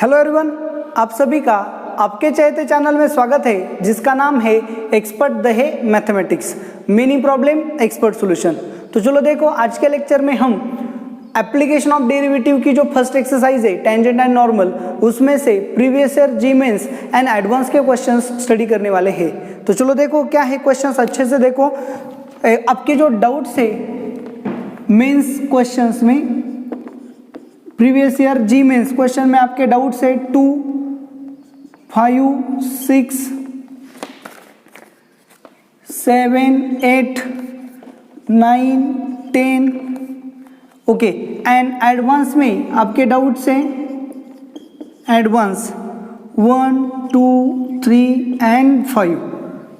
Hello everyone, आप सभी का आपके चहेते चैनल में स्वागत है जिसका नाम है एक्सपर्ट दहे mathematics mini problem expert solution. तो चलो देखो, आज के लेक्चर में हम एप्लीकेशन ऑफ डेरिवेटिव की जो फर्स्ट एक्सरसाइज है टेंजेंट एंड नॉर्मल, उसमें से previous year JEE Mains and advance के क्वेश्चंस स्टडी करने वाले हैं। तो चलो देखो क्या है क्वेश्चंस, अच्छे से देखो। आपके जो डाउट्स है मेंस क्वेश्चंस में, previous year JEE mains question में आपके डाउट्स है 2, 5, 6, 7, 8, 9, 10, ओके। एंड एडवांस में आपके डाउट्स हैं एडवांस 1, 2, 3 एंड 5।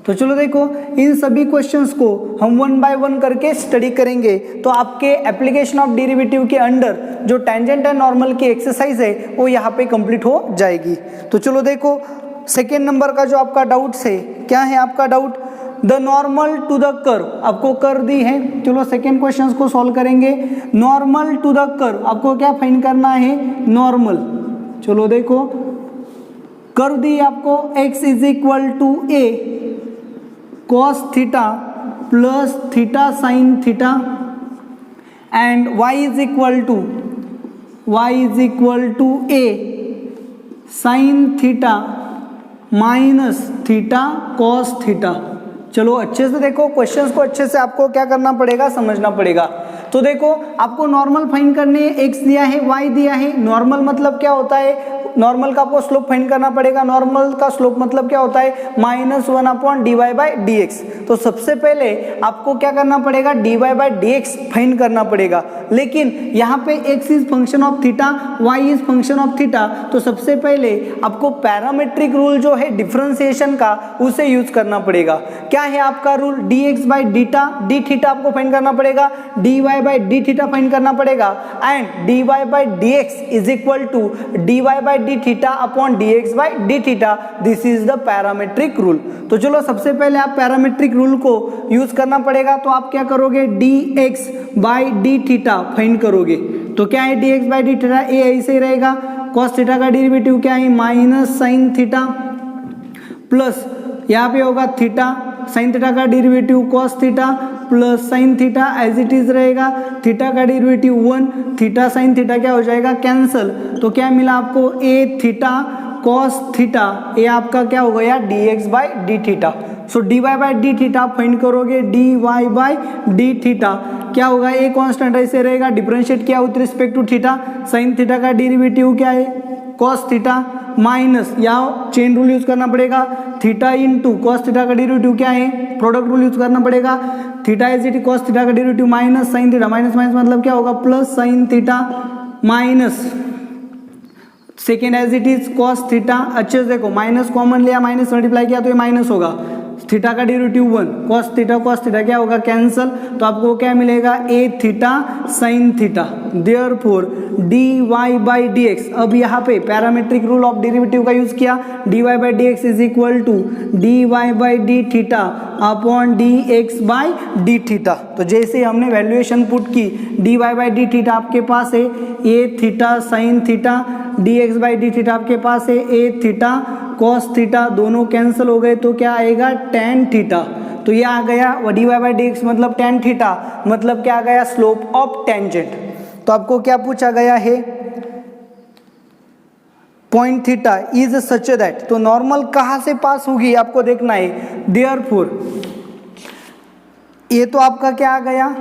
तो चलो देखो, इन सभी क्वेश्चंस को हम वन बाय वन करके स्टडी करेंगे। तो आपके एप्लीकेशन ऑफ डेरिवेटिव के अंडर जो टेंजेंट एंड नॉर्मल की एक्सरसाइज है वो यहाँ पे कंप्लीट हो जाएगी। तो चलो देखो, सेकेंड नंबर का जो आपका डाउट्स है, क्या है आपका doubt? The normal to the curve, आपको कर्व दी है। चलो सेकेंड क्वेश्चन को सॉल्व करेंगे। नॉर्मल टू द कर्व, आपको क्या फाइंड करना है? नॉर्मल। चलो देखो, कर्व दी आपको x is equal to a cos theta plus theta sine theta and y is equal to a sine theta minus theta cos theta. चलो अच्छे से देखो, क्वेश्चंस को अच्छे से आपको क्या करना पड़ेगा, समझना पड़ेगा। तो देखो, आपको नॉर्मल फाइंड करनी है, x दिया है, y दिया है। नॉर्मल मतलब क्या होता है? नॉर्मल का आपको स्लोप फाइंड करना पड़ेगा। नॉर्मल का स्लोप मतलब क्या होता है? -1/dy/dx। तो सबसे पहले आपको क्या करना पड़ेगा? dy/dx फाइंड करना पड़ेगा। लेकिन यहाँ पे x is function of theta, y is function of theta. तो सबसे पहले आपको पैरामेट्रिक रूल जो है डिफरेंशिएशन का, उसे यूज करना पड़ेगा। क्या है आपका रूल? dx/d आपको फाइंड करना पड़ेगा, dy/d फाइंड करना पड़ेगा and dy/dx is equal to dy/d theta upon dx/d theta. This is the parametric rule. तो चलो सबसे पहले आप पैरामेट्रिक रूल को यूज करना पड़ेगा। तो आप क्या करोगे? dx/d थीटा फाइंड करोगे। तो क्या है dx/d थीटा? ए ऐसे ही रहेगा। cos थीटा का डेरिवेटिव क्या है? माइनस साइन थीटा प्लस यहाँ पे होगा थीटा, साइन थीटा का derivative cos theta plus sine theta as it is रहेगा। थीटा का डेरिवेटिव 1, थीटा साइन थीटा क्या हो जाएगा? कैंसल। तो क्या मिला आपको? ए थीटा कॉस थीटा, ये आपका क्या हो गया? dx/d theta. सो dy/d थीटा फाइंड करोगे, dy/d थीटा क्या होगा? ए कांस्टेंट ऐसे रहेगा, डिफरेंशिएट किया with respect to theta. Sine theta का डेरिवेटिव क्या है? कॉस थीटा माइनस, या चेन रूल यूज करना पड़ेगा, थीटा इंटू कॉस थीटा का डेरिवेटिव क्या है? प्रोडक्ट रूल यूज करना पड़ेगा। Theta is it cos theta का derivative minus sine theta, minus minus मतलब क्या होगा? Plus sine theta minus second as it is cos theta. अच्छे से देखो, माइनस कॉमन लिया, माइनस मल्टीप्लाई किया तो ये माइनस होगा। थीटा का डेरिवेटिव 1, कॉस थीटा क्या होगा? कैंसल। तो आपको क्या मिलेगा? A theta sine theta. Therefore dy/dx, अब यहाँ पे पैरामेट्रिक रूल ऑफ डेरिवेटिव का यूज किया, dy/dx is equal to dy/d theta upon dx/d theta. तो जैसे हमने वैल्यूएशन पुट की, dy/d थीटा आपके पास है a theta sine theta, dx/d theta आपके पास है ए थीटा कॉस थीटा, दोनों कैंसिल हो गए तो क्या आएगा? tan theta. तो ये आ गया dy/dx मतलब tan थीटा, मतलब क्या आ गया? Slope of tangent. तो आपको क्या पूछा गया है? Point theta is such that, तो नॉर्मल कहाँ से पास होगी आपको देखना है। देयरफॉर ये तो आपका क्या आ गया?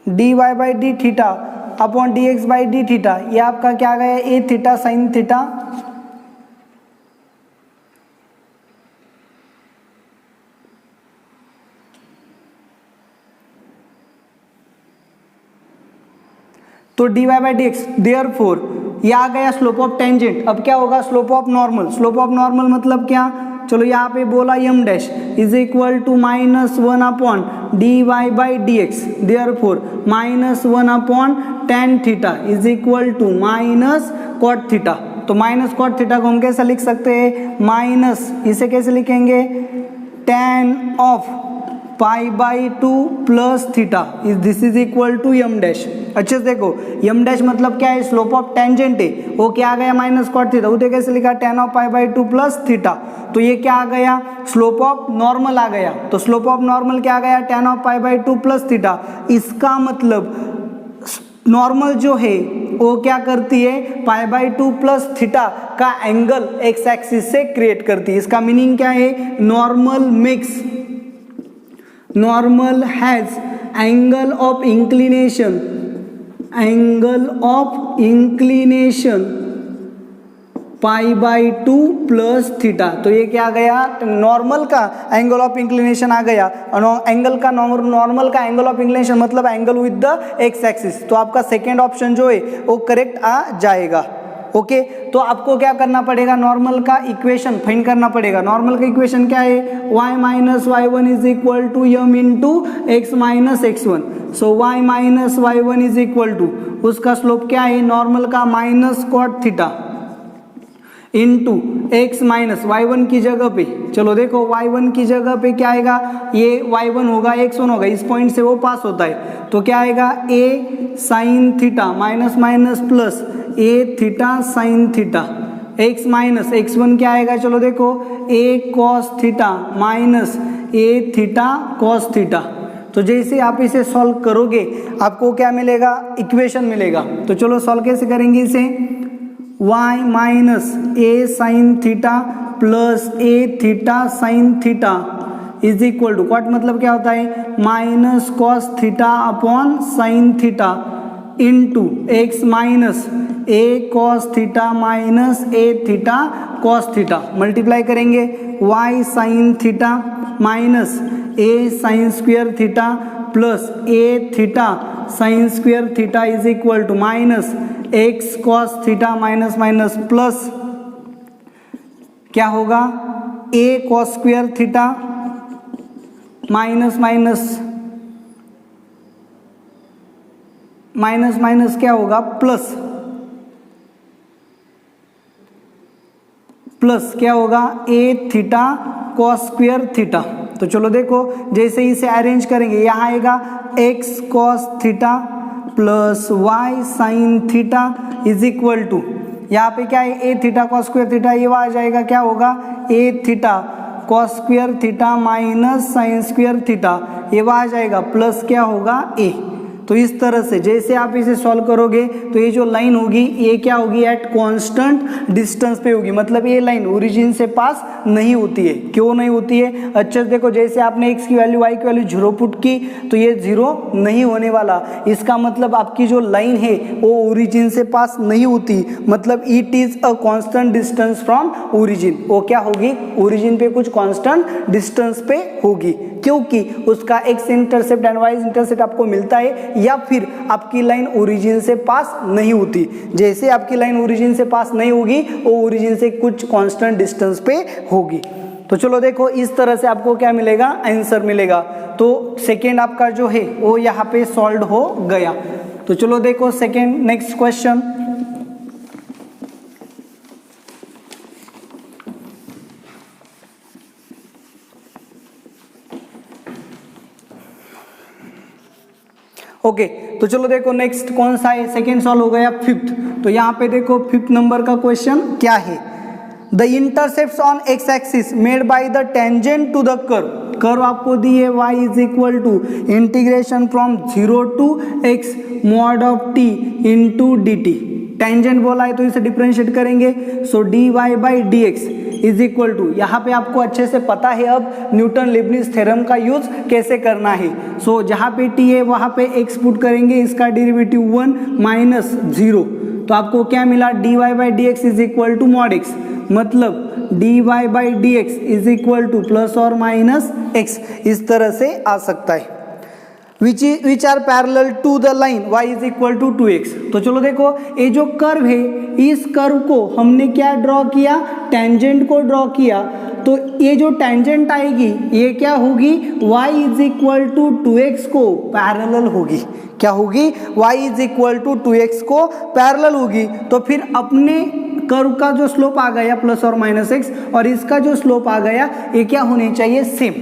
dy/d theta upon dx/d theta, ये आपका क्या आ गया? ए थीटा साइन थीटा तो dy/dx। देयरफॉर ये आ गया स्लोप ऑफ टेंजेंट। अब क्या होगा? Slope of normal. Slope of normal मतलब क्या? चलो यहाँ पे बोला m dash is equal to -1/dy/dx। Therefore -1/tan theta is equal to minus cot theta. तो माइनस कॉट थीटा को हम कैसे लिख सकते हैं? माइनस, इसे कैसे लिखेंगे? tan of pi by 2 plus theta this is equal to m dash. अच्छे से देखो, यम डैश मतलब क्या है, स्लोप ऑफ टेंजेंट है, वो क्या आ गया माइनस कॉट थीटा, उसे कैसे लिखा tan of pi by 2 plus theta, तो ये क्या आ गया स्लोप ऑफ नॉर्मल आ गया, तो स्लोप ऑफ नॉर्मल क्या आ गया tan of pi by 2 plus theta. इसका मतलब नॉर्मल जो है वो क्या करती है, पाई बाई 2 प्लस थीटा का एंगल एक्स एक्सिस से क्रिएट करती है। इसका मीनिंग क्या है, normal has angle of inclination pi by 2 plus theta. तो ये क्या आ गया, नॉर्मल का एंगल ऑफ इंक्लिनेशन आ गया, और एंगल का नॉर्मल का एंगल ऑफ इंक्लिनेशन मतलब angle with the x axis. तो आपका सेकेंड ऑप्शन जो है वो करेक्ट आ जाएगा। ओके, तो आपको क्या करना पड़ेगा, नॉर्मल का इक्वेशन फाइंड करना पड़ेगा। नॉर्मल का इक्वेशन क्या है, y minus y1 is equal to m into x minus x1। So y minus y1 is equal to, उसका स्लोप क्या है नॉर्मल का minus cot theta into x minus y1 की जगह पे, चलो देखो y1 की जगह पे क्या आएगा, ये y1 होगा x1 होगा, इस पॉइंट से वो पास होता है, तो क्या आएगा a sine theta minus minus plus a theta sine theta, x minus x1 क्या आएगा, चलो देखो a cos theta minus a theta cos theta. तो जैसे आप इसे सॉल्व करोगे आपको क्या मिलेगा, इक्वेशन मिलेगा। तो चलो सॉल्व कैसे करेंगे इसे, y minus a sine theta plus a theta sine theta is equal to, cot मतलब क्या होता है minus cos theta upon sine theta into x minus a cos theta minus a theta cos theta, multiply करेंगे y sine theta minus a sine square theta plus a theta sine square theta is equal to minus x cos theta minus minus plus क्या होगा a cos square theta minus minus minus minus क्या होगा plus plus क्या होगा a theta cos square theta. तो चलो देखो जैसे इसे अरेंज करेंगे, यहाँ आएगा x cos theta plus y sine theta is equal to, यहाँ पे क्या है a theta cos square theta, ये आ जाएगा क्या होगा a theta cos square theta minus sine square theta, ये आ जाएगा प्लस क्या होगा a। तो इस तरह से जैसे आप इसे सॉल्व करोगे तो ये जो लाइन होगी ये क्या होगी, एट कांस्टेंट डिस्टेंस पे होगी, मतलब ये लाइन ओरिजिन से पास नहीं होती है। क्यों नहीं होती है, अच्छे से देखो जैसे आपने x की वैल्यू y की वैल्यू 0 पुट की तो ये 0 नहीं होने वाला, इसका मतलब आपकी जो लाइन है वो ओरिजिन से पास नहीं होती, मतलब it is a constant distance from origin. वो क्या होगी, ओरिजिन पे कुछ कांस्टेंट डिस्टेंस पे होगी, क्योंकि उसका x intercept and y intercept आपको मिलता है, या फिर आपकी लाइन ओरिजिन से पास नहीं होती। जैसे आपकी लाइन ओरिजिन से पास नहीं होगी वो ओरिजिन से कुछ कांस्टेंट डिस्टेंस पे होगी। तो चलो देखो इस तरह से आपको क्या मिलेगा, आंसर मिलेगा। तो सेकेंड आपका जो है वो यहाँ पे सॉल्व हो गया। तो चलो देखो सेकेंड नेक्स्ट क्वेश्चन, ओके तो चलो देखो नेक्स्ट कौन सा है, सेकेंड सॉल्व हो गया फिफ्थ। तो यहाँ पे देखो फिफ्थ नंबर का क्वेश्चन क्या है, the intercept on x axis made by the tangent to the curve आपको दी है y is equal to integration from 0 to x mod of t into d t. Tangent बोला है तो इसे डिफरेंशिएट करेंगे, so d y by d x is equal to, यहाँ पे आपको अच्छे से पता है अब न्यूटन लीबनिज थ्योरम का यूज कैसे करना है। सो जहाँ पे t है वहाँ पे x पुट करेंगे, इसका डेरिवेटिव 1 माइनस 0, तो आपको क्या मिला d y by d x is equal to mod x, मतलब d y by d x is equal to plus और माइनस x, इस तरह से आ सकता है। Which are parallel to the line y is equal to 2x। तो चलो देखो ये जो कर्व है इस कर्व को हमने क्या ड्रॉ किया, टेंजेंट को ड्रॉ किया, तो ये जो टेंजेंट आएगी ये क्या होगी, y is equal to 2x को पैरेलल होगी। क्या होगी, y is equal to 2x को पैरेलल होगी। तो फिर अपने कर्व का जो स्लोप आ गया प्लस और माइनस x, और इसका जो स्लोप आ गया ये क्या होनी चाहिए, सेम।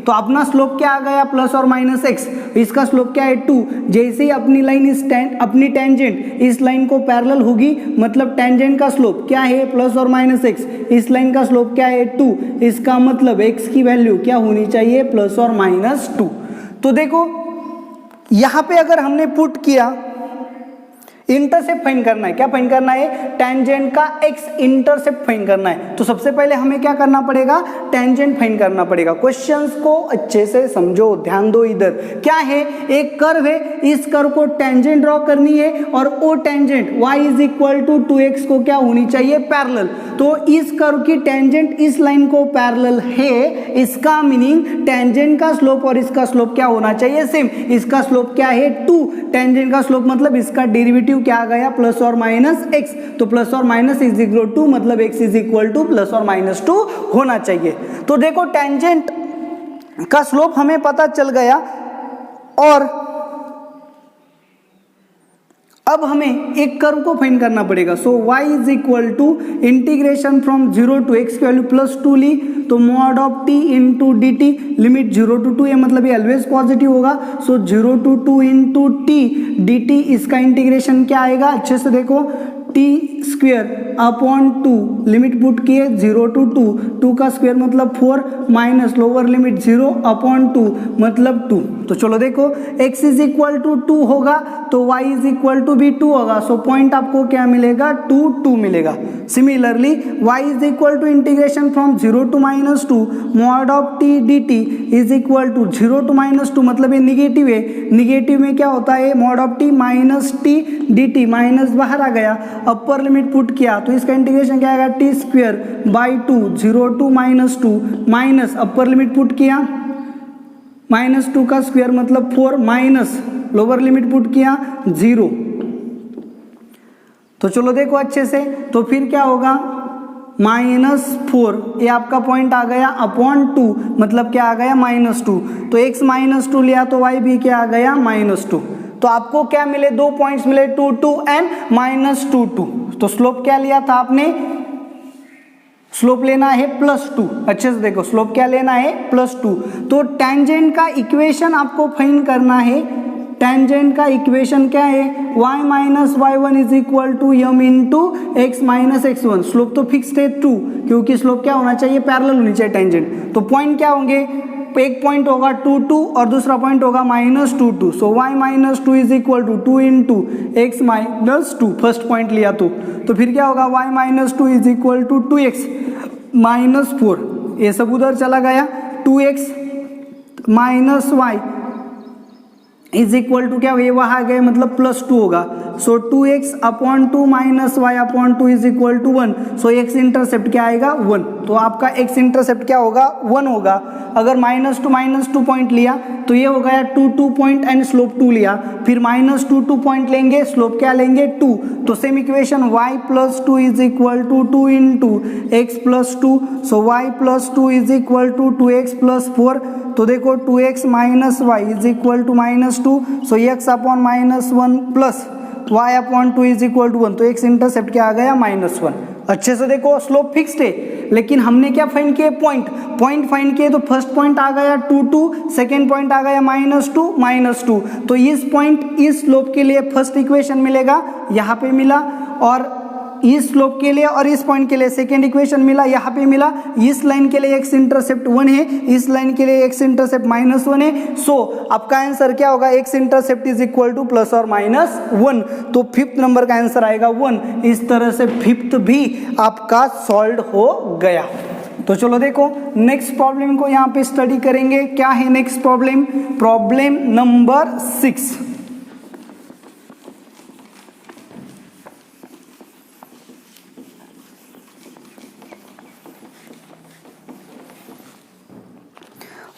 तो अपना स्लोप क्या आ गया प्लस और माइनस एक्स, इसका स्लोप क्या है 2। जैसे ही अपनी लाइन अपनी टेंजेंट इस लाइन को पैरेलल होगी, मतलब टेंजेंट का स्लोप क्या है प्लस और माइनस एक्स, इस लाइन का स्लोप क्या है 2, इसका मतलब एक्स की वैल्यू क्या होनी चाहिए प्लस और माइनस 2। तो देखो यहां पे अगर हमने पुट किया, इंटरसेप्ट फाइंड करना है, क्या फाइंड करना है, टेंजेंट का एक्स इंटरसेप्ट फाइंड करना है। तो सबसे पहले हमें क्या करना पड़ेगा, टेंजेंट फाइंड करना पड़ेगा। क्वेश्चंस को अच्छे से समझो, ध्यान दो। इधर क्या है, एक कर्व है, इस कर्व को टेंजेंट ड्रॉ करनी है और वो tangent y is equal to 2x को क्या होनी चाहिए पैरेलल। तो इस कर्व की टेंजेंट इस लाइन को पैरेलल है, इसका मीनिंग टेंजेंट का स्लोप और इसका स्लोप क्या होना चाहिए सेम। इसका स्लोप क्या है 2, टेंजेंट का स्लोप मतलब इसका डेरिवेटिव क्या आ गया प्लस और माइनस एक्स। तो प्लस और माइनस इज इक्वल टू मतलब x is equal to plus और माइनस 2 होना चाहिए। तो देखो टेंजेंट का स्लोप हमें पता चल गया और अब हमें एक कर्व को फाइंड करना पड़ेगा। So y is equal to integration from 0 to x की वैल्यू प्लस 2 ली, तो mod of t into d t, limit 0 to 2 है मतलब ये ऑलवेज पॉजिटिव होगा। So 0 to 2 into t d t, इसका इंटीग्रेशन क्या आएगा, अच्छे से देखो, t square upon 2, limit put किए 0 टू 2, 2 का स्क्वायर मतलब 4 माइनस लोअर लिमिट 0 अपॉन 2 मतलब 2। तो चलो देखो x इज इक्वल टू 2 होगा तो y इज इक्वल टू भी 2 होगा। सो पॉइंट आपको क्या मिलेगा 2 2 मिलेगा। Similarly y is equal to integration from 0 to minus 2 mod of t d t is equal to 0 to minus 2 मतलब ये निगेटिव है, निगेटिव में क्या होता है mod of t minus T d T, minus बाहर आ गया, अपर लिमिट पुट किया तो इसका इंटीग्रेशन क्या आएगा t square by 2, 0 to minus 2 minus upper limit put किया माइनस 2 का स्क्वायर मतलब 4 माइनस लोअर लिमिट पुट किया 0। तो चलो देखो अच्छे से, तो फिर क्या होगा -4, ये आपका पॉइंट आ गया अपॉन 2 मतलब क्या आ गया -2। तो x -2 लिया तो y भी क्या आ गया -2। तो आपको क्या मिले, 2 पॉइंट्स मिले 2 2 एंड -2 2। तो स्लोप क्या लिया था आपने, स्लोप लेना है +2। अच्छे से देखो स्लोप क्या लेना है +2। तो टेंजेंट का इक्वेशन आपको फाइंड करना है। टेंजेंट का इक्वेशन क्या है, y minus y1 is equal to m into x minus x1। Slope तो फिक्स्ड है 2, क्योंकि स्लोप क्या होना चाहिए पैरेलल होनी चाहिए टेंजेंट। तो पॉइंट क्या होंगे, एक पॉइंट होगा 2 2 और दूसरा पॉइंट होगा -2 2। So y minus 2 is equal to 2 into x minus 2, first point लिया तो फिर क्या होगा y minus 2 is equal to 2x minus 4, ये सब उधर चला गया, 2x minus y is equal to क्या, ये वहाँ गए मतलब +2 होगा। So 2x upon 2 minus y upon 2 is equal to 1। So x intercept क्या आएगा 1। तो आपका x इंटरसेप्ट क्या होगा 1 होगा। अगर -2 पॉइंट लिया तो ये हो गया 2 2 पॉइंट एंड स्लोप 2 लिया, फिर -2 2 पॉइंट लेंगे, स्लोप क्या लेंगे 2। तो same equation y plus 2 is equal to 2 into x plus 2। So y plus 2 is equal to 2x plus 4। तो देखो 2x minus y is equal to -2। So x upon -1 plus y upon 2 is equal to 1। तो x intercept क्या आ गया -1। अच्छे से देखो slope fixed है, लेकिन हमने क्या फाइंड किया, पॉइंट फाइंड किए। तो फर्स्ट पॉइंट आ गया 2 2, सेकेंड पॉइंट आ गया -2। तो इस पॉइंट इस स्लोप के लिए फर्स्ट इक्वेशन मिलेगा, यहाँ पे मिला, और इस स्लोप के लिए और इस पॉइंट के लिए सेकेंड इक्वेशन मिला, यहाँ पे मिला। इस लाइन के लिए x इंटरसेप्ट 1 है, इस लाइन के लिए x इंटरसेप्ट -1 है। सो आपका आंसर क्या होगा, x intercept is equal to plus और -1। तो फिफ्थ नंबर का आंसर आएगा 1। इस तरह से फिफ्थ भी आपका सॉल्व हो गया। तो चलो देखो नेक्स्ट प्रॉब्लम को यहाँ पे स्टडी करेंगे। क्या है next problem, problem number 6।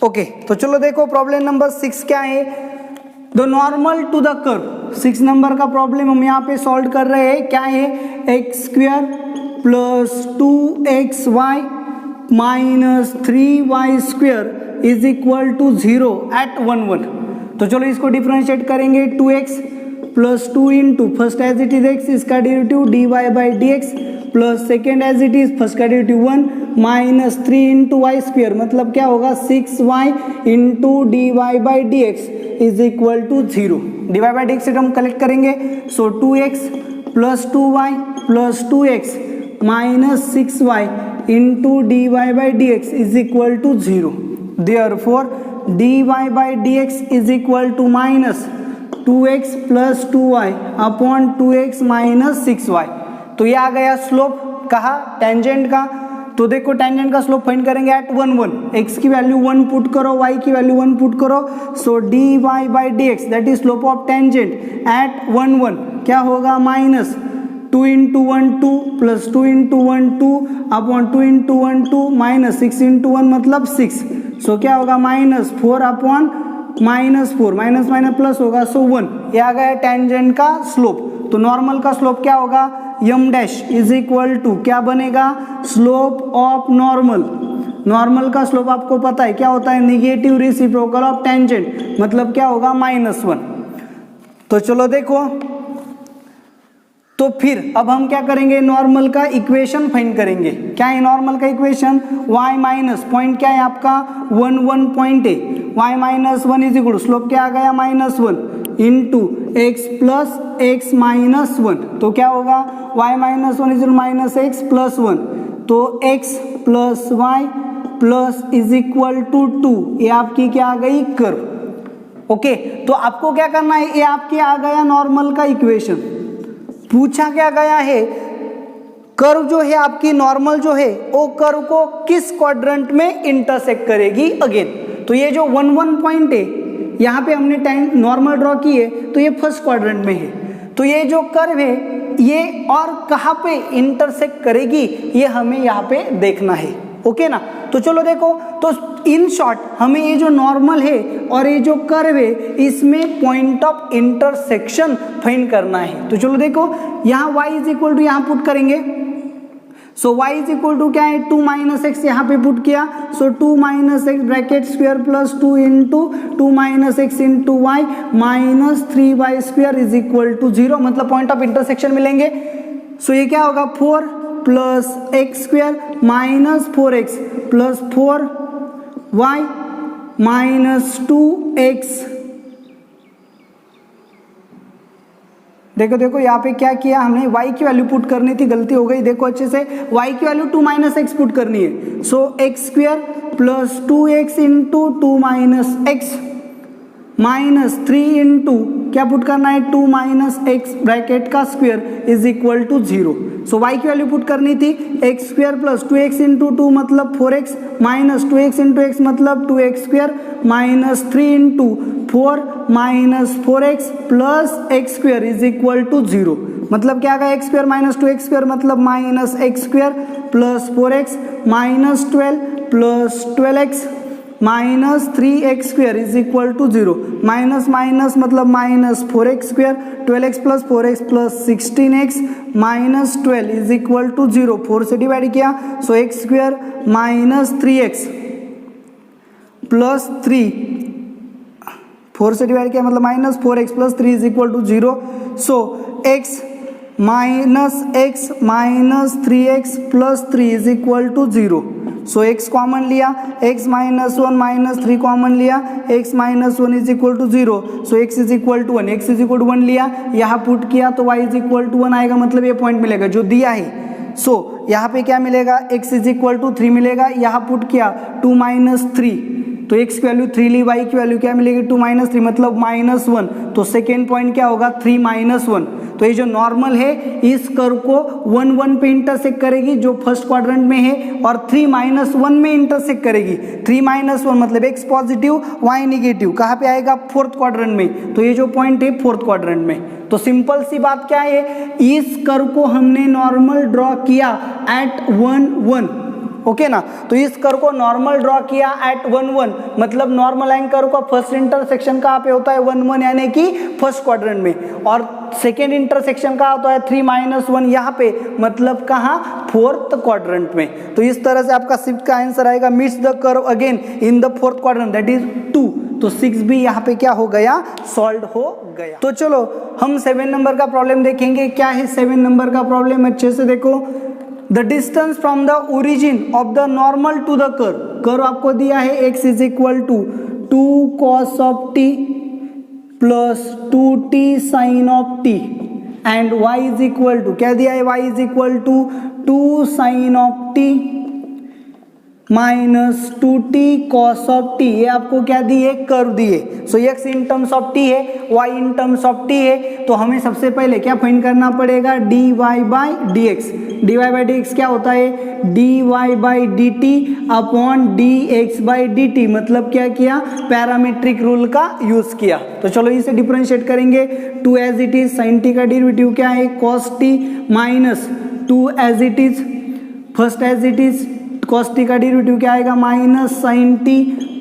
Okay, तो चलो देखो प्रॉब्लम नंबर 6 क्या है, the normal to the curve. 6 number का प्रॉब्लम हम यहाँ पे सॉल्व कर रहे हैं। क्या है, x square plus 2xy minus 3y square is equal to 0 at 1 1। तो चलो इसको डिफरेंशिएट करेंगे, 2x plus 2 into first as it is x, इसका derivative dy by d x, plus second as it is first का derivative 1 minus 3 into y square, मतलब क्या होगा 6y into d y by d x is equal to 0। D y by d x हम collect करेंगे, so 2x plus 2y plus 2x minus 6y into d y by d x is equal to 0। Therefore d y by d x is equal to minus 2x plus 2y upon 2x minus 6y। तो ये आ गया slope कहा tangent का। तो देखो tangent का slope find करेंगे at 1 1, x की वैल्यू 1 पुट करो, y की वैल्यू 1 पुट करो, so d y by d x that is slope of tangent at 1 1 क्या होगा minus 2 into 1 2 plus 2 into 1 2 upon 2 into 1 2 minus 6 into 1 मतलब 6, सो क्या होगा minus 4 upon minus 4, minus minus plus होगा सो 1। ये आ गया टेंजेंट का स्लोप। तो नॉर्मल का स्लोप क्या होगा यम डैश इज इक्वल टू क्या बनेगा स्लोप ऑफ नॉर्मल। नॉर्मल का स्लोप आपको पता है क्या होता है निगेटिव रेसिप्रोकल ऑफ टेंजेंट, मतलब क्या होगा -1। तो चलो देखो, तो फिर अब हम क्या करेंगे नॉर्मल का इक्वेशन फाइंड करेंगे। क्या है नॉर्मल का इक्वेशन y माइनस पॉइंट क्या है आपका 1 1 पॉइंट है, y minus 1 is equal slope क्या आ गया -1 into x plus x minus 1। तो क्या होगा y minus 1 is minus x plus 1, तो x plus y plus is equal to 2। ये आपकी क्या आ गई कर्व। ओके, तो आपको क्या करना है, ये आपके आ गया नॉर्मल का इक्वेशन। पूछा क्या गया है कर्व जो है आपकी नॉर्मल जो है वो कर्व को किस क्वाड्रेंट में इंटरसेक्ट करेगी अगेन। तो ये जो 1 1 पॉइंट है यहाँ पे हमने टाइम नॉर्मल ड्रॉ की है, तो ये फर्स्ट क्वाड्रेंट में है। तो ये जो कर्व है ये और कहाँ पे इंटरसेक्ट करेगी ये हमें यहाँ पे देखना है। ओके ना, तो चलो देखो, तो इन शॉर्ट हमें ये जो नॉर्मल है और ये जो कर्व है इसमें पॉइंट ऑफ इंटरसेक्शन फाइंड करना है। तो चलो देखो, यहाँ y इज इक्वल टू यहाँ पुट करेंगे, so y is equal to क्या है 2 माइनस एक्स यहाँ पे पुट किया, so 2 minus x bracket square plus 2 into 2 minus x into y minus 3y square is equal to 0, मतलब पॉइंट ऑफ इंटरसेक्शन मिलेंगे। सो ये क्या होगा 4 plus x square minus 4x plus 4y minus 2x। देखो देखो यहाँ पे क्या किया हमने, y की वैल्यू पुट करनी थी, गलती हो गई। देखो अच्छे से, y की वैल्यू 2 माइनस एक्स पुट करनी है, so x square plus 2x into 2 minus x minus 3 into क्या पुट करना है 2 माइनस एक्स ब्रैकेट का square is equal to 0। So y की वैल्यू पुट करनी थी x square plus 2x into 2 मतलब 4x minus 2x into x मतलब 2x square minus 3 into 4 minus 4x plus x square is equal to 0, मतलब क्या आएगा x square minus 2x square मतलब minus x square plus 4x minus 12 plus 12x minus 3x square is equal to 0, minus minus मतलब minus 4x square 12x plus 4x plus 16x minus 12 is equal to 0। 4 से divide किया, so x square minus 3x plus 3, 4 से divide किया मतलब minus 4x plus 3 is equal to 0। So x minus x minus 3x plus 3 is equal to 0। So x common लिया, x minus 1 minus 3 common लिया, x minus 1 is equal to 0, so x is equal to 1, x is equal to 1 लिया, यहाँ put किया तो y is equal to 1 आएगा, मतलब ये point मिलेगा जो दिया है। सो यहाँ पे क्या मिलेगा x इज इक्वल टू 3 मिलेगा, यहाँ पुट किया 2 माइनस 3, तो x की वैल्यू 3 ली, y की वैल्यू क्या मिलेगी 2 माइनस 3 मतलब माइनस 1, तो सेकेंड पॉइंट क्या होगा 3 माइनस 1। तो ये जो नॉर्मल है इस कर्व को 1 1 पे इंटरसेक्ट करेगी जो फर्स्ट क्वाड्रेंट में है, और 3 माइनस 1 में इंटरसेक्ट करेगी। 3 माइनस 1 मतलब x पॉजिटिव y नेगेटिव, कहाँ पे आएगा फोर्थ क्वाड्रेंट में, तो ये जो पॉइंट है फोर्थ क्वाड्रेंट में। तो सिंपल सी बात क्या है, इस कर्व को हमने नॉर्मल ड्रॉ किया एट 1 1, ओके ना। तो इस कर्व को नॉर्मल ड्रॉ किया एट 1 1, मतलब नॉर्मल लाइन कर्व का फर्स्ट इंटरसेक्शन कहाँ पे होता है 1 1, यानी कि फर्स्ट क्वाड्रेंट में, और सेकेंड इंटरसेक्शन कहाँ होता है 3 -1 यहाँ पे, मतलब कहाँ फोर्थ क्वाड्रेंट में। तो इस तरह से आपका सिक्स का आंसर आएगा meets the curve again in the fourth quadrant, that is 2। तो 6 भी यहाँ पे क्या हो गया, सॉल्व हो गया। तो चलो हम 7 नंबर का प्रॉब्लम देखेंगे। क्या है 7 नंबर का प्रॉब्लम, अच्छे से देखो। The distance from the origin of the normal to the curve, curve आपको दिया है x is equal to 2 cos of t plus 2t sine of t and y is equal to, क्या दिया है, y is equal to 2 sine of t minus 2t cos of t। ये आपको क्या दिए, कर्व दिए। So x in terms of t है, y in terms of t है, तो हमें सबसे पहले क्या फाइंड करना पड़ेगा, dy by dx। dy by dx क्या होता है, dy by dt upon dx by dt, मतलब क्या किया, पैरामीट्रिक रूल का यूज किया। तो चलो इसे डिफरेंशिएट करेंगे। 2 as it is, sine t का डेरिवेटिव क्या है, cos t minus 2 as it is, first as it is cos t का डेरिवेटिव क्या आएगा, minus sine t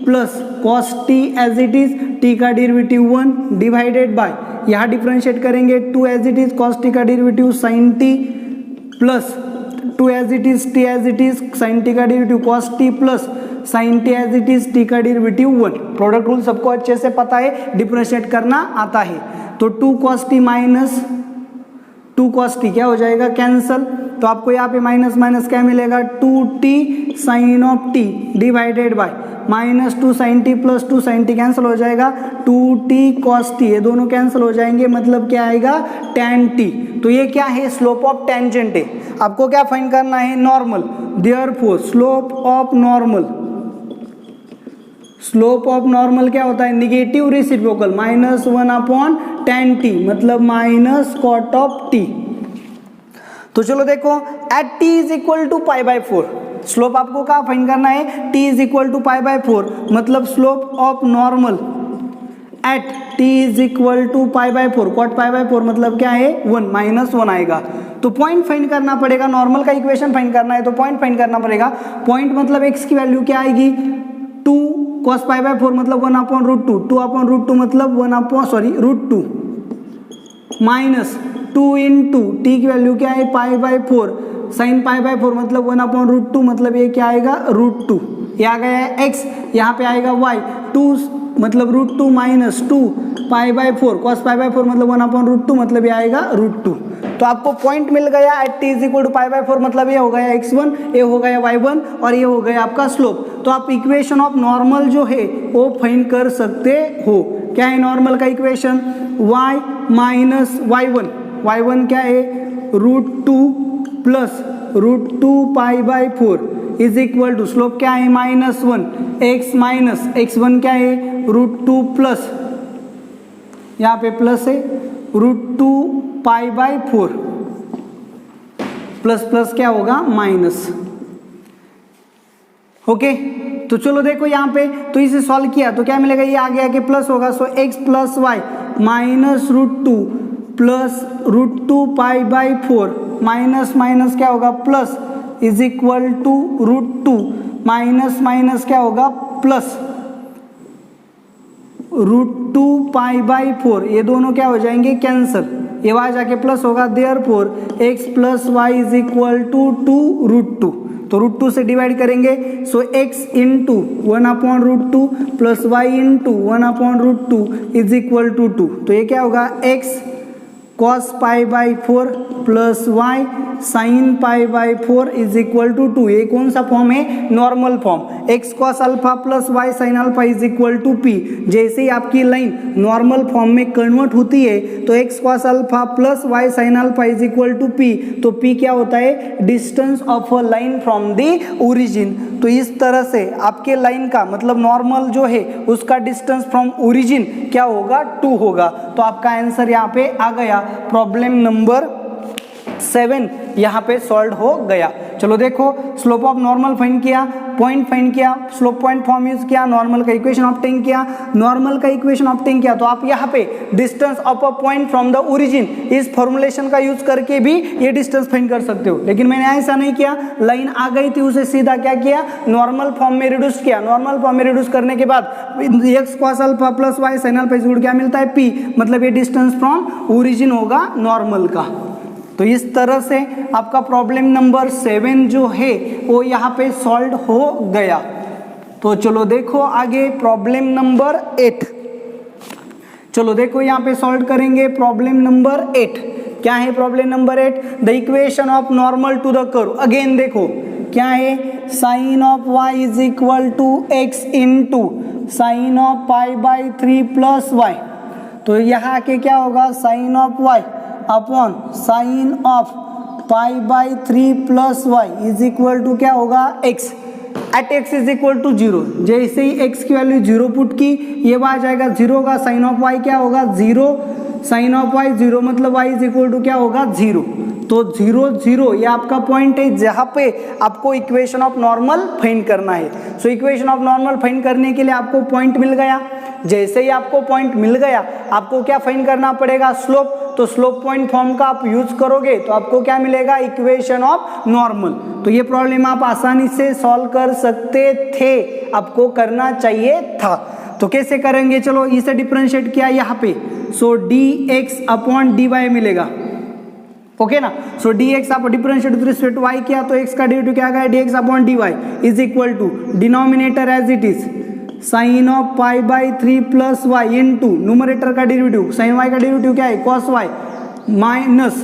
plus cos t as it is, t का डेरिवेटिव 1 डिवाइडेड बाय, यहाँ differentiate करेंगे 2 as it is cos t का derivative sine t plus 2 as it is t as it is sine t का derivative cos t plus sine t as it is t का derivative 1। Product rule सबको अच्छे से पता है, differentiate करना आता है। तो 2 cos t minus 2 cos t क्या हो जाएगा, कैंसल। तो आपको यहाँ पे माइनस माइनस क्या मिलेगा, 2t sine of t divided by minus 2 sine t plus 2 sine t cancel हो जाएगा, 2t cos t, ये दोनों कैंसिल हो जाएंगे, मतलब क्या आएगा, tan t। तो ये क्या है, स्लोप ऑफ टेंजेंट है। आपको क्या फाइंड करना है, normal. Therefore slope of normal, slope of normal क्या होता है, negative reciprocal -1 upon tan t, मतलब माइनस कॉट ऑफ t। तो चलो देखो, at t is equal to π/4, slope आपको क्या फाइंड करना है, t इज इक्वल टू π/4, मतलब slope of normal at t is equal to π/4, cot π/4 मतलब क्या है, 1 -1 आएगा। तो पॉइंट फाइंड करना पड़ेगा, नॉर्मल का इक्वेशन फाइंड करना है तो पॉइंट फाइंड करना पड़ेगा। पॉइंट मतलब x की वैल्यू क्या आएगी, 2 cos π/4 मतलब 1 अपॉन √2, 2 अपॉन √2 मतलब 1 अपॉन √2 माइनस 2 इंटू टी की वैल्यू क्या है, π/4, साइन π/4 मतलब 1 अपॉन √2, मतलब ये क्या आएगा, √2। ये आ गया है x, यहाँ पे आएगा y, 2 मतलब √2 माइनस 2 π/4, cos π/4 मतलब 1 अपॉन √2, मतलब ये आएगा √2। तो आपको पॉइंट मिल गया at t is equal to π/4, मतलब ये हो गया x1, ये हो गया y1 और ये हो गया आपका स्लोप। तो आप इक्वेशन ऑफ नॉर्मल जो है वो फाइंड कर सकते हो। क्या है नॉर्मल का इक्वेशन, y माइनस y1 क्या है, √2 plus √2 π/4 is equal to, slope क्या है, -1, x माइनस x1 क्या है, √2 प्लस, यहाँ पे प्लस है, √2 π/4 प्लस प्लस क्या होगा, माइनस। ओके, तो चलो देखो यहाँ पे, तो इसे सॉल्व किया तो क्या मिलेगा, ये आगे आगे प्लस होगा, so x plus y minus √2 plus √2 π/4 minus minus क्या होगा, plus is equal to √2 minus minus क्या होगा, प्लस √2 π/4, ये दोनों क्या हो जाएंगे, कैंसल, ये y जाके प्लस होगा। Therefore x plus y is equal to 2√2, तो √2 से डिवाइड करेंगे, so x into 1 upon √2 plus y into 1 upon √2 is equal to 2। तो ये क्या होगा, x cos π/4 plus y sine π/4 is equal to 2। ये कौन सा फॉर्म है, normal form, x cos alpha plus y sine alpha is equal to p। जैसे ही आपकी लाइन नॉर्मल फॉर्म में कन्वर्ट होती है तो x cos alpha plus y sine alpha is equal to p, तो p क्या होता है, distance of a line from the origin. तो इस तरह से आपके लाइन का मतलब नॉर्मल जो है उसका डिस्टेंस फ्रॉम ओरिजिन क्या होगा, 2 होगा। तो आपका आंसर यहाँ पे आ गया, प्रॉब्लम नंबर 7 यहाँ पे सॉल्व हो गया। चलो देखो, स्लोप ऑफ नॉर्मल फाइंड किया, पॉइंट फाइंड किया, स्लोप पॉइंट फॉर्म यूज किया, नॉर्मल का इक्वेशन ऑब्टेन किया, नॉर्मल का इक्वेशन ऑब्टेन किया, तो आप यहाँ पे distance of a point from the origin इस फॉर्मुलेशन का यूज करके भी ये डिस्टेंस फाइंड कर सकते हो। लेकिन मैंने ऐसा नहीं किया, लाइन आ गई थी उसे सीधा क्या किया, नॉर्मल फॉर्म में रिड्यूस किया। नॉर्मल फॉर्म में रिड्यूस करने के बाद x cos alpha plus y sin alpha equal क्या मिलता है, p, मतलब ये डिस्टेंस फ्रॉम ओरिजिन होगा नॉर्मल का। तो इस तरह से आपका प्रॉब्लम नंबर 7 जो है वो यहाँ पे सॉल्व हो गया। तो चलो देखो आगे प्रॉब्लम नंबर 8। चलो देखो यहाँ पे सॉल्व करेंगे प्रॉब्लम नंबर 8। क्या है problem number 8, the equation of normal to the curve. Again देखो क्या है, sine of y is equal to x into sine of pi by 3 plus y. तो यहाँ आके क्या होगा, sine of y upon sine of pi by 3 plus y is equal to क्या होगा, x at x is equal to 0। जैसे ही x की वैल्यू 0 पुट की, ये आ जाएगा 0 का, साइन ऑफ y क्या होगा 0, साइन ऑफ y 0 मतलब y इज इक्वल टू क्या होगा 0। तो 0 0 ये आपका पॉइंट है जहाँ पे आपको इक्वेशन ऑफ नॉर्मल फाइंड करना है। So equation of normal find करने के लिए आपको पॉइंट मिल गया। जैसे ही आपको पॉइंट मिल गया, आपको क्या फाइंड करना पड़ेगा, स्लोप। तो स्लोप पॉइंट फॉर्म का आप यूज करोगे तो आपको क्या मिलेगा, इक्वेशन ऑफ नॉर्मल। तो ये प्रॉब्लम आप आसानी से सॉल्व कर सकते थे, आपको करना चाहिए था। तो कैसे करेंगे, चलो इसे डिफरेंशिएट किया यहाँ पे, सो dx अपॉन dy मिलेगा, ओके ना। सो dx आप differentiate with respect to y किया तो x का डेरिवेटिव क्या आ गया, dx upon dy is equal to denominator as it is sine of pi by 3 plus y into numerator का डेरिवेटिव, साइन वाई का डेरिवेटिव क्या है, cos y minus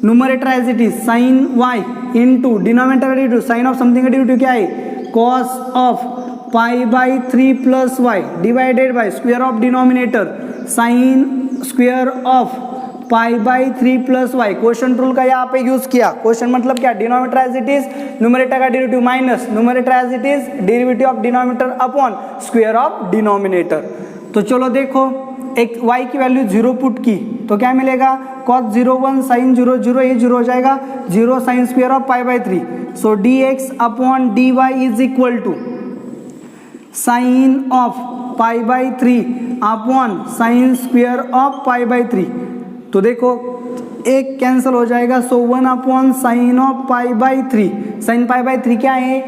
numerator as it is sine y into denominator का derivative sine of something का derivative क्या है, cos of pi by 3 plus y divided by square of denominator sine square of pi by 3 plus Y. Question rule का यहाँ पे use किया। Question मतलब क्या, denominator as it is numerator का derivative minus numerator as it is derivative of denominator upon square of denominator. तो चलो देखो, एक y की वैल्यू 0 पुट की तो क्या मिलेगा, cos 0 1 sin 0 0, ये 0 हो जाएगा, 0 sin square of pi by 3। So dx upon dy is equal to sine of pi by 3 upon sine square of pi by 3। तो देखो एक कैंसिल हो जाएगा, so 1 upon sine of pi by 3। Sine pi by 3 क्या है,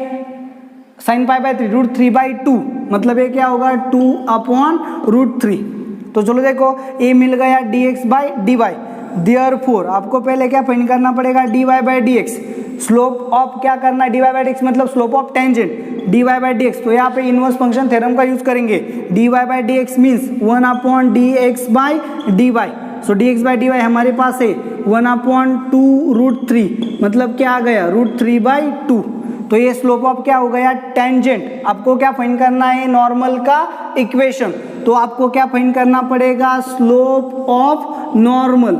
sign pi by 3 √3/2, मतलब ये क्या होगा 2 अपॉन √3। तो चलो देखो ये मिल गया dx बाई dy। देयरफॉर आपको पहले क्या फाइंड करना पड़ेगा, dy by dx। Slope of क्या करना है, dy बाई dx मतलब slope of tangent dy by dx। तो यहाँ पे इनवर्स फंक्शन थ्योरम का यूज करेंगे। dy by dx means 1 upon dx by dy। So dx by dy हमारे पास है 1 अपॉन 2√3, मतलब क्या आ गया √3/2। तो ये स्लोप ऑफ क्या हो गया, टेंजेंट। आपको क्या फाइंड करना है, नॉर्मल का इक्वेशन। तो आपको क्या फाइंड करना पड़ेगा, स्लोप ऑफ नॉर्मल।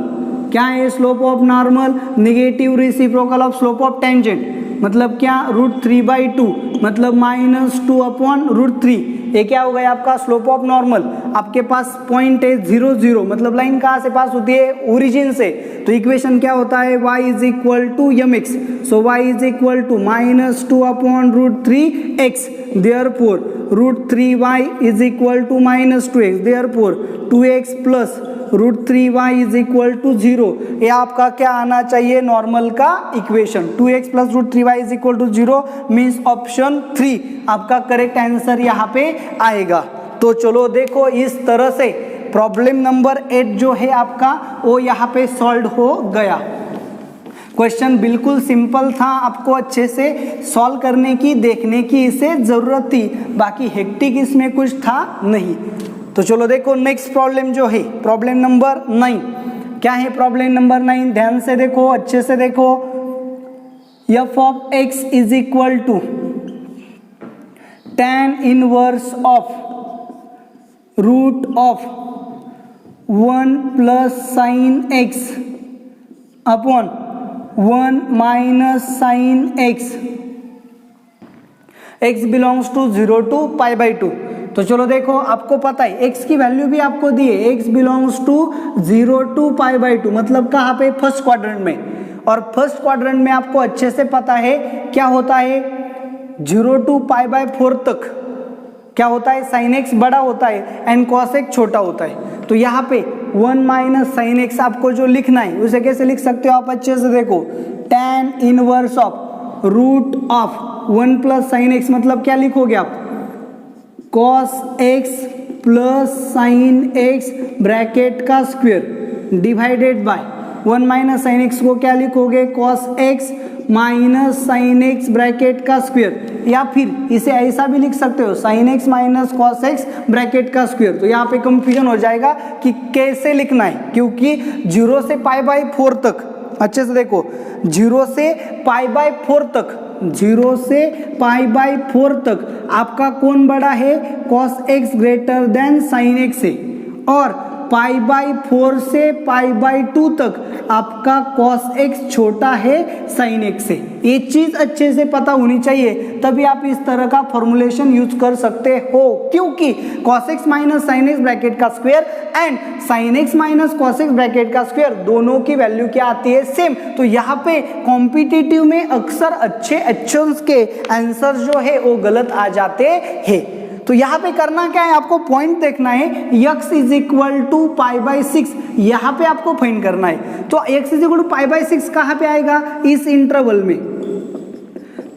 क्या है slope of normal, negative reciprocal of slope of tangent, मतलब क्या √3/2, मतलब -2 अपॉन √3। ये क्या हो गया आपका स्लोप ऑफ नॉर्मल। आपके पास पॉइंट है 0 0, मतलब लाइन कहाँ से पास होती है, ओरिजिन से। तो इक्वेशन क्या होता है, y is equal to mx। So y is equal to -2 upon √3x। Therefore √3y is equal to -2x। Therefore 2x plus √3y is equal to 0। ये आपका क्या आना चाहिए, नॉर्मल का equation. 2x plus √3y is equal to 0 means option 3 आपका correct answer यहाँ पे आएगा। तो चलो देखो इस तरह से प्रॉब्लम नंबर 8 जो है आपका वो यहाँ पे सॉल्व हो गया। क्वेश्चन बिल्कुल सिंपल था, आपको अच्छे से सॉल्व करने की, देखने की इसे जरूरत थी, बाकी हेक्टिक इसमें कुछ था नहीं। तो चलो देखो नेक्स्ट प्रॉब्लम जो है प्रॉब्लम नंबर 9। क्या है प्रॉब्लम नंबर 9, ध्यान से देखो, अच्छे से देखो। f of x is equal to tan inverse of root of 1 plus sine x upon 1 minus sine x, x belongs to 0 to π/2। तो चलो देखो आपको पता है x की वैल्यू भी आपको दी है, x बिलोंग्स टू 0 टू π/2, मतलब कहाँ पे, फर्स्ट क्वाड्रेंट में। और फर्स्ट क्वाड्रेंट में आपको अच्छे से पता है क्या होता है, 0 to π/4 तक क्या होता है, sin x बड़ा होता है एंड cos x छोटा होता है। तो यहाँ पे 1 माइनस sin x आपको जो लिखना है उसे कैसे लिख सकते हो आप, अच्छे से देखो, tan inverse of root of 1 plus sin x, मतलब क्या लिखोगे आप, cos x plus sin x bracket का square divided by 1 minus sin x को क्या लिखोगे, cos x minus sin x bracket का स्क्वायर, या फिर इसे ऐसा भी लिख सकते हो sin x minus cos x bracket का स्क्वायर। तो यहाँ पे कंफ्यूजन हो जाएगा कि कैसे लिखना है, क्योंकि 0 से π/4 तक, अच्छे से देखो, 0 से π/4 तक, 0 से π/4 तक आपका कौन बड़ा है, cos x greater than sin x है, और π/4 से π/2 तक आपका cos x छोटा है sin x से। ये चीज अच्छे से पता होनी चाहिए, तभी आप इस तरह का फॉर्मुलेशन यूज कर सकते हो, क्योंकि cos x minus sin x bracket का square and sin x minus cos x bracket का स्क्वायर दोनों की वैल्यू क्या आती है, सेम। तो यहाँ पे कॉम्पिटिटिव में अक्सर अच्छे ऑप्शंस के आंसर जो है वो गलत आ जाते हैं। तो यहाँ पे करना क्या है, आपको पॉइंट देखना है, x इज इक्वल टू π/6, यहाँ पे आपको फाइंड करना है। तो x इज इक्वल टू π/6 कहाँ पे आएगा, इस इंटरवल में।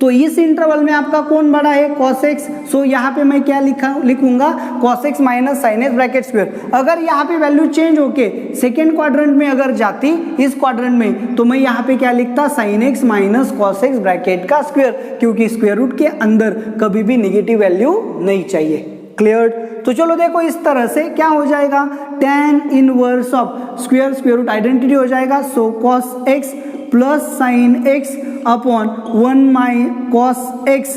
तो इस इंटरवल में आपका कौन बड़ा है, cos x। सो यहाँ पे मैं क्या लिखूंगा, cos x minus sin x bracket square. अगर यहाँ पे वैल्यू चेंज होके सेकेंड क्वाड्रेंट में अगर जाती, इस क्वाड्रेंट में, तो मैं यहाँ पे क्या लिखता, sin x minus cos x bracket का स्क्वायर, क्योंकि स्क्वायर रूट के अंदर कभी भी नेगेटिव वैल्यू नहीं चाहिए। क्लियर। तो चलो देखो, इस तरह से क्या हो जाएगा, tan inverse of square root identity हो जाएगा। So cos x plus sine x upon 1 cos x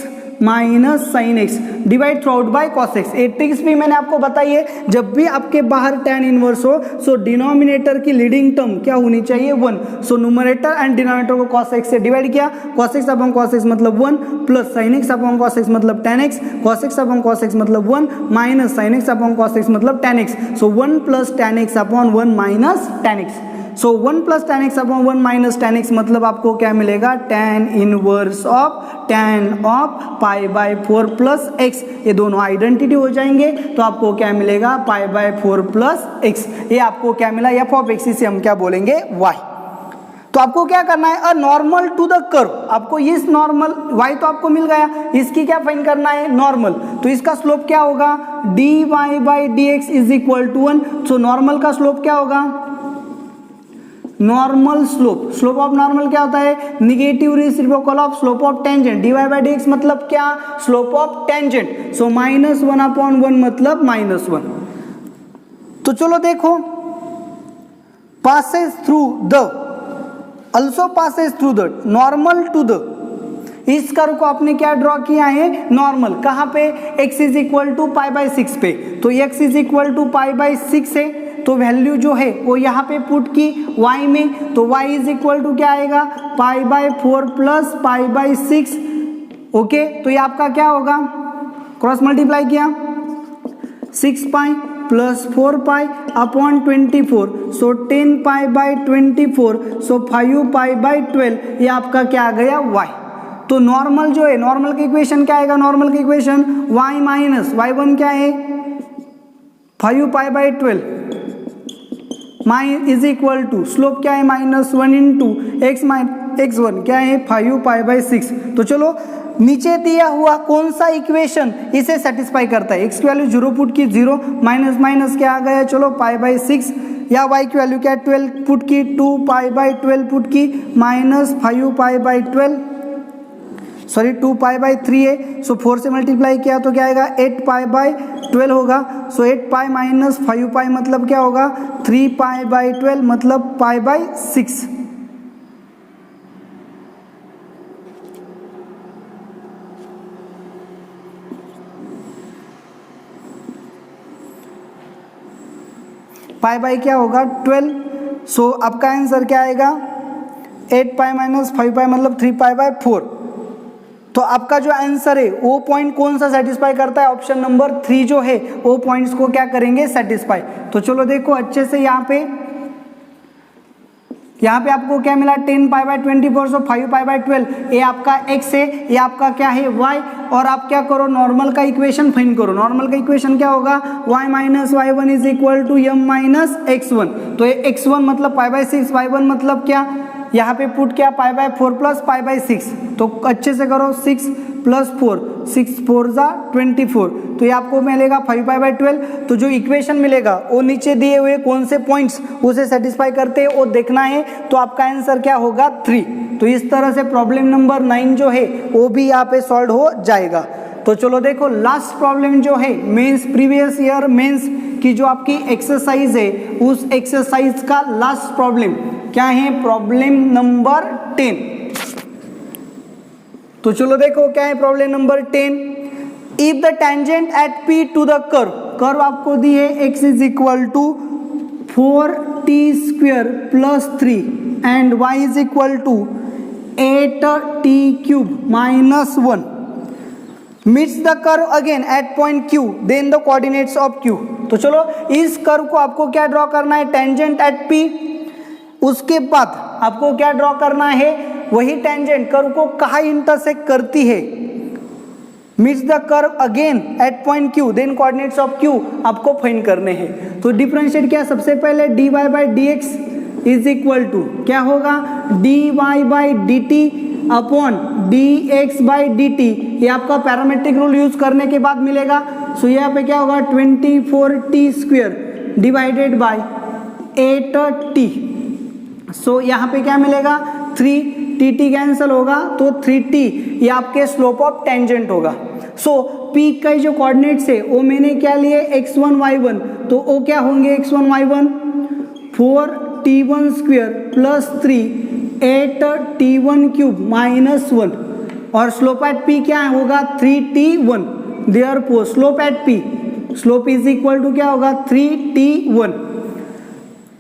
minus sine x divide through out by cos x। एक ट्रिक्स भी मैंने आपको बताई है, जब भी आपके बाहर tan इनवर्स हो, सो डिनोमिनेटर की लीडिंग टर्म क्या होनी चाहिए, 1। सो न्यूमरेटर एंड डिनोमिनेटर को cos x से डिवाइड किया, cos x upon cos x मतलब 1, plus sin x upon cos x मतलब tan x, cos x upon cos x मतलब 1, minus sin x upon cos x मतलब tan x। सो 1 plus tan x upon 1 minus tan x। सो 1 plus tan x upon 1 minus tan x मतलब आपको क्या मिलेगा, tan inverse of tan of π/4 plus x। ये दोनों identity हो जाएंगे, तो आपको क्या मिलेगा, π/4 प्लस x। ये आपको क्या मिला, f ऑफ x, इसे हम क्या बोलेंगे, y। तो आपको क्या करना है, a normal to the curve. आपको इस नॉर्मल y तो आपको मिल गया, इसकी क्या फाइंड करना है, नॉर्मल। तो इसका स्लोप क्या होगा, dy/dx is equal to 1। So normal का स्लोप क्या होगा, नॉर्मल स्लोप ऑफ नॉर्मल क्या होता है, negative reciprocal of slope of tangent. dy/dx मतलब क्या, slope of tangent. So -1 upon 1 मतलब -1। तो चलो देखो, passes through the, also passes through the normal to the, इस कर्व को आपने क्या ड्रॉ किया है, नॉर्मल। कहाँ पे, x इज इक्वल टू π/6 पे। तो x इज इक्वल टू π/6 है, तो वैल्यू जो है वो यहाँ पे पुट की y में। तो y इज इक्वल टू क्या आएगा, π/4 प्लस π/6। ओके, तो ये आपका क्या होगा, क्रॉस मल्टीप्लाई किया, 6π प्लस 4π अपॉन 24, सो 10π/24, सो 5π/12। ये आपका क्या आ गया, y। तो नॉर्मल जो है, नॉर्मल की इक्वेशन क्या आएगा, नॉर्मल की इक्वेशन y माइनस y1 क्या है, 5π/12 इज इक्वल टू, स्लोप क्या है, -1 इंटू x1 क्या है, 5π/6। तो चलो, नीचे दिया हुआ कौन सा इक्वेशन इसे सेटिस्फाई करता है, x की वैल्यू 0 पुट की, 0 माइनस माइनस क्या आ गया, चलो π/6, या y की वैल्यू क्या है, 12 पुट की, 2π/12 पुट की, माइनस 5π/12, सॉरी 2π/3 है। सो 4 से मल्टीप्लाई किया तो क्या आएगा, 8π/12 होगा। सो 8π माइनस 5π मतलब क्या होगा, 3π/12 मतलब π/6। π क्या होगा, 12। सो आपका आंसर क्या आएगा, 8π माइनस 5π मतलब 3π/4। तो आपका जो आंसर है वो पॉइंट कौन सा सेटिस्फाई करता है, ऑप्शन नंबर 3 जो है वो पॉइंट्स को क्या करेंगे, सेटिस्फाई। तो चलो देखो अच्छे से, यहाँ पे यहाँ पे आपको क्या मिला 10π/24, सो 5π/12। ये आपका x है, ये आपका क्या है y, और आप क्या करो नॉर्मल का इक्वेशन फाइंड करो। नॉर्मल का इक्वेशन क्या होगा, y minus y1 is equal to m minus x1। तो ये x1 मतलब π/6, y1 मतलब क्या, यहाँ पे पुट क्या π/4 प्लस π/6। तो अच्छे से करो, 6 प्लस 4, 6 4 जा 24, तो ये आपको मिलेगा 5π/12। तो जो इक्वेशन मिलेगा वो नीचे दिए हुए कौन से पॉइंट्स उसे सेटिस्फाई करते हैं वो देखना है। तो आपका आंसर क्या होगा 3। तो इस तरह से प्रॉब्लम नंबर 9 जो है वो भी यहाँ पे सॉल्व हो जाएगा। तो चलो देखो लास्ट प्रॉब्लम जो है मेंस, प्रीवियस ईयर मेंस की जो आपकी एक्सरसाइज है, उस एक्सरसाइज का लास्ट प्रॉब्लम क्या है, प्रॉब्लम नंबर 10। तो चलो देखो क्या है problem number 10। If the tangent at p to the curve, curve आपको दी है x is equal to 4t² plus 3 and y is equal to 8t³ minus 1 meets the curve again at point q, then the coordinates of q। तो चलो इस curve को आपको क्या draw करना है, टेंजेंट एट p, उसके बाद आपको क्या ड्रॉ करना है, वही टेंजेंट कर्व को कहाँ इंटरसेक्ट करती है, meets the curve again at point q, then coordinates of q आपको फाइंड करने हैं। तो डिफरेंशिएट क्या, सबसे पहले dy/dx इज इक्वल टू क्या होगा, dy/dt अपॉन dx/dt। ये आपका पैरामेट्रिक रूल यूज करने के बाद मिलेगा। सो यहाँ पे क्या होगा 24t² डिवाइडेड बाय 8t। सो यहाँ पे क्या मिलेगा 3t कैंसिल होगा तो 3t, ये आपके स्लोप ऑफ टेंजेंट होगा। सो p का जो कोऑर्डिनेट्स है वो मैंने क्या लिए x1 y1, तो वो क्या होंगे x1 y1 4t1² plus 3 8t1³ minus 1, और स्लोप एट p क्या होगा 3t1। Therefore slope at p, slope is equal to क्या होगा 3t1।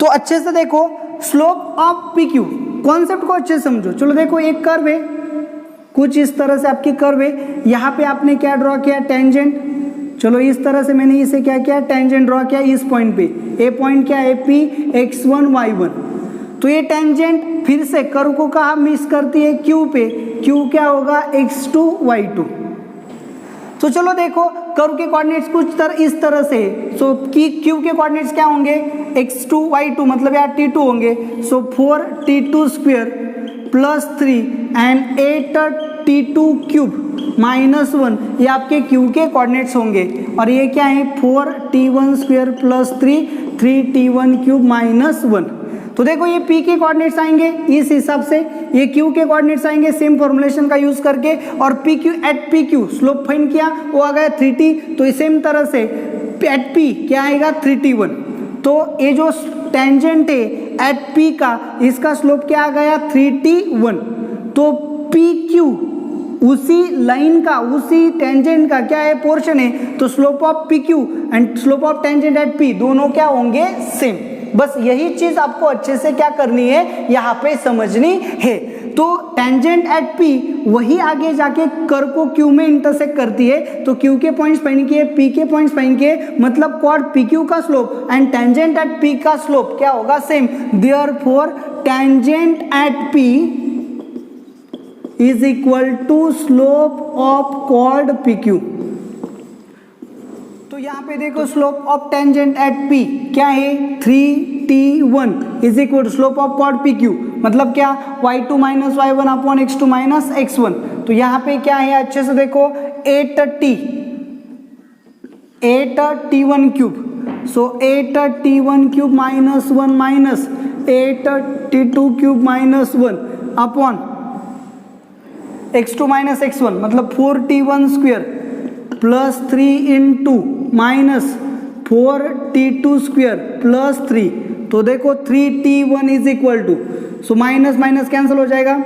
तो अच्छे से देखो स्लोप ऑफ PQ, कॉन्सेप्ट को अच्छे से समझो। चलो देखो एक कर्व है, कुछ इस तरह से आपकी कर्व है, यहाँ पे आपने क्या ड्रॉ किया टेंजेंट। चलो इस तरह से मैंने इसे क्या किया, टेंजेंट ड्रॉ किया इस पॉइंट पे। ए पॉइंट क्या है P x1 y1। तो ये टेंजेंट फिर से कर्व को कहाँ मिस करती है, Q पे। Q क्या होगा x2 y2। तो चलो देखो कर्व के कोऑर्डिनेट्स कुछ इस तरह से, सो Q के कोऑर्डिनेट्स क्या होंगे x2 y2, मतलब यार t2 होंगे। सो 4t2² plus 3 and 8t2³ minus 1, ये आपके Q के कोऑर्डिनेट्स होंगे। और ये क्या है 4t1² प्लस 3 3t1³ माइनस 1। तो देखो ये P के कोऑर्डिनेट्स आएंगे इस हिसाब से, ये Q के कोऑर्डिनेट्स आएंगे सेम फॉर्मुलेशन का यूज करके, और PQ at PQ slope find किया वो आ गया 3t। तो सेम तरह से एट P क्या आएगा 3t1। तो ये जो टेंजेंट है एट P का, इसका स्लोप क्या आ गया 3t1। तो PQ उसी लाइन का, उसी टेंजेंट का क्या है पोर्शन है, तो slope of PQ and slope of tangent at P दोनों क्या होंगे सेम। बस यही चीज आपको अच्छे से क्या करनी है, यहाँ पे समझनी है। तो टेंजेंट एट P वही आगे जाके कर्व को Q में इंटरसेक्ट करती है। तो Q के पॉइंट्स फाइंड किए, P के पॉइंट्स फाइंड किए, मतलब कॉर्ड PQ का slope and tangent at P का स्लोप क्या होगा same. Therefore tangent at P is equal to slope of chord PQ। तो यहाँ पे देखो slope of tangent at P क्या है 3t1 is equal to slope of chord PQ, मतलब क्या y2 minus y1 upon x2 minus x1। तो यहाँ पे क्या है अच्छे से देखो 8t1³, सो 8t1³ minus 1 minus 8t2³ minus 1 upon x2 minus x1, मतलब 4t1² plus 3 into minus 4t2² plus 3। तो देखो 3t1 is equal to, so minus minus cancel हो जाएगा,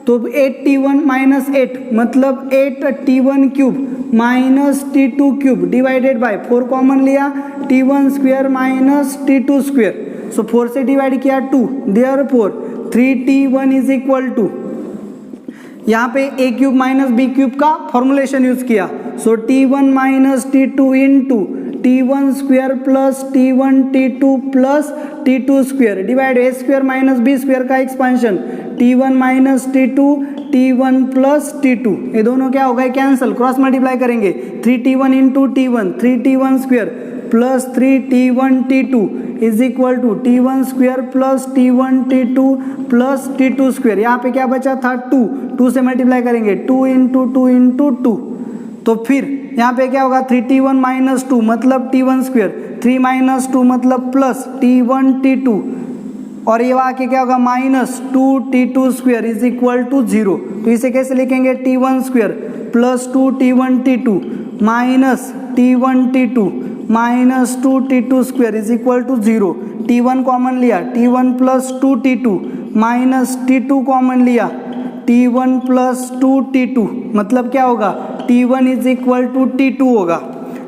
तो 8t1 माइनस 8 मतलब 8t1³ minus t2³ divided by 4 common लिया t1² minus t2², सो 4 से divide किया 2, therefore 3t1 is equal to, यहाँ पे a³ माइनस b³ का फॉर्मुलेशन यूज किया। So t1 minus t2 into T1 square plus T1 T2 plus T2 square divide a square minus b square का expansion T1 minus T2 T1 plus T2, ये दोनों क्या हो गए cancel, cross multiply करेंगे 3T1 into T1 3T1 square plus 3T1 T2 is equal to T1 square plus T1 T2 plus T2 square. यहाँ पे क्या बचा था 2 से मल्टीप्लाई करेंगे 2 इंटू 2 इंटू 2, तो फिर यहाँ पे क्या होगा 3T1 माइनस 2 मतलब T1 स्क्वायर, 3 माइनस 2 मतलब प्लस T1 T2, और ये आके क्या होगा minus 2T2 square is equal to 0। तो इसे कैसे लिखेंगे T1 square plus 2T1 T2 minus T1 T2 minus 2T2 square is equal to 0। T1 common लिया T1 plus 2T2 minus T2 common लिया T1 प्लस 2T2 मतलब क्या होगा T1 is equal to T2 होगा।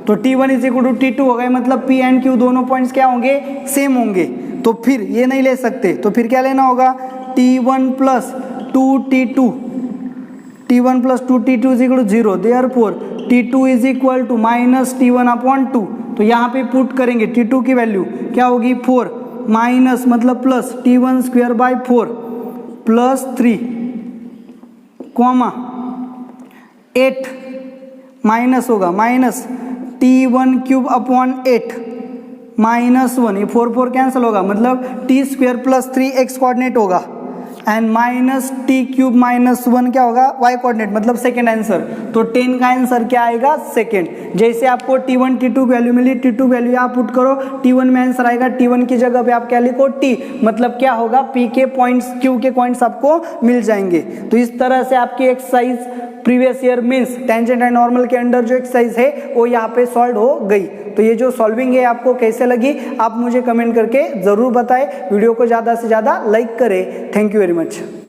तो T1 is equal to T2 होगा मतलब P and Q दोनों पॉइंट्स क्या होंगे सेम होंगे, तो फिर ये नहीं ले सकते, तो फिर क्या लेना होगा T1 plus 2T2 T1 plus 2T2 is equal to 0, therefore T2 is equal to minus T1 upon 2। तो यहाँ पे पुट करेंगे T2 की वैल्यू क्या होगी 4 माइनस मतलब plus T1 square by 4 plus 3 comma 8 minus होगा minus T1 cube upon 8 minus 1, ये 4 कैंसिल होगा मतलब T square plus 3x coordinate होगा and minus T cube minus 1 क्या होगा y कोऑर्डिनेट मतलब सेकेंड आंसर। तो 10 का आंसर क्या आएगा सेकेंड। जैसे आपको T1 T2 वैल्यू मिली T2 वैल्यू यहाँ पुट करो, T1 में आंसर आएगा T1 की जगह पे आप क्या लिखो T, मतलब क्या होगा P के पॉइंट्स Q के पॉइंट्स आपको मिल जाएंगे। तो इस तरह से आपकी exercise previous year means tangent and normal के अंडर जो एक्सरसाइज है वो यहाँ पे सॉल्व हो गई। तो ये जो सॉल्विंग है आपको कैसे लगी आप मुझे कमेंट करके ज़रूर बताएं, वीडियो को ज़्यादा से ज़्यादा लाइक करें। Thank you very much.